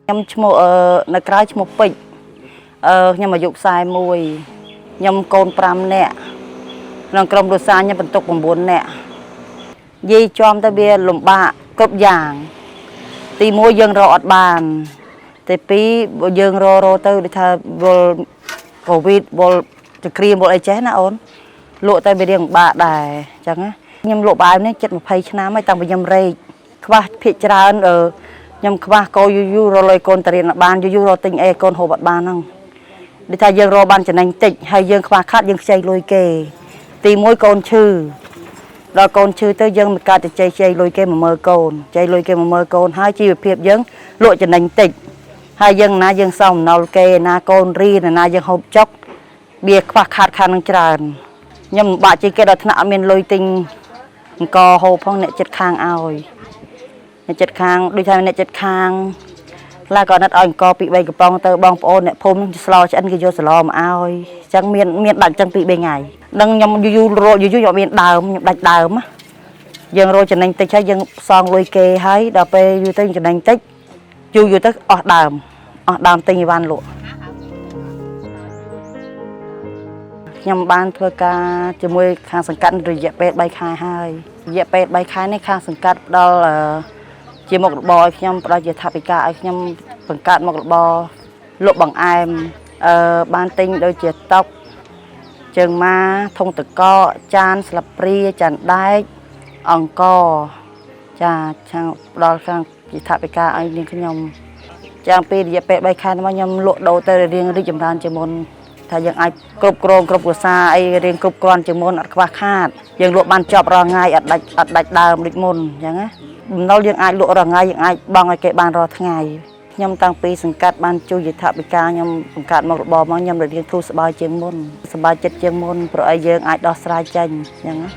ខ្ញុំឈ្មោះនៅក្រៅឈ្មោះពេជ្រខ្ញុំអាយុ41ខ្ញុំកូន5នាក់ក្នុងក្រុមគ្រួសារខ្ញុំបន្ទុក9នាក់និយាយចំទៅវាលំបាកគ្រប់យ៉ាងទី1យើងរកអត់បានទី2យើងរទៅដូចថាវល់កូវីដវល់ចក្រាមវល់អីចេះណាអូនលក់ទៅវារៀងបាក់ដែរអញ្ចឹងណាខ្ញុំលក់បាយនេះជិត20ឆ្នាំហើយតាំងពីខ្ញុំរែកខ្វះភាកច្រើនខ្ញុំខ្វះកោយូររលុយកូនតរៀនបានយូររទិញអីកូនហូបអត់បានហ្នឹងដូចថាយើងរកបានចំណេញតិចហើយយើងខ្វះខាតយើងខ្ចីលុយគេទី1កូនឈឺដល់កូនឈឺទៅយើងមិនកើតតែខ្ចីលុយគេ10000កូនខ្ចីលុយគេ10000កូនហើយជីវភាពយើងលក់ចំណេញតិចហើយយើងណាយើងសងអំណុលគេណាកូនរៀនណាយើងហូបចុកវាខ្វះខាតខាងនឹងច្រើនខ្ញុំបាក់ជាងគេដល់ថ្នាក់អត់មានលុយទិញអង្គហូបផងអ្នកចិត្តខាងឲ្យអ្នកចិត្តខាងដូចថាអ្នកចិត្តខាងឡាក៏ណាត់ឲ្យអង្គពី3កំប៉ុងទៅបងប្អូនអ្នកភូមិស្លោឆ្អិនគេយកស្លោមកឲ្យអញ្ចឹងមានដាច់ចឹងពី3ថ្ងៃដឹងខ្ញុំយូរខ្ញុំមានដើមខ្ញុំដាច់ដើមយើងរកចំណេញតិចហើយយើងសងលុយគេហើយដល់ពេលយូរទៅចំណេញតិចយូរទៅអស់ដើមទិញអីវ៉ាន់លក់ខ្ញុំបានធ្វើការជាមួយខាងសង្កាត់រយៈពេល3ខែហើយរយៈពេល3ខែនេះខាងសង្កាត់ផ្ដល់ជាមុខរបរឲ្យខ្ញុំផ្ដល់ជាថវិកាឲ្យខ្ញុំបង្កើតមុខរបរលក់បង្អែមបានទិញដូចជាតុកជើងម៉ាធុងតកកចានស្លាបព្រាចានដែកអង្គចាខាងផ្ដល់ខាងជាថវិកាឲ្យនាងខ្ញុំចាំពីរយៈពេល3ខែមកខ្ញុំលក់ដូរទៅរៀងរីកចម្រើនជាងមុនថាយើងអាចគ្រប់គ្រងគ្រប់គ្រួសារអីរៀងគ្រប់គ្រាន់ជាងមុនអត់ខ្វះខាតយើងលក់បានចប់រាល់ថ្ងៃអត់ដាច់ដើមដូចមុនអញ្ចឹងណាបំណុលយើងអាចលក់រាល់ថ្ងៃយើងអាចបង់ឲ្យគេបានរាល់ថ្ងៃខ្ញុំតាំងពីសង្កាត់បានជួយយថាបិកាខ្ញុំបង្កើតមុខរបរមកខ្ញុំរៀងធូរស្បើយជាងមុនសប្បាយចិត្តជាងមុនព្រោះឲ្យយើងអាចដោះស្រាយចេញអញ្ចឹងណា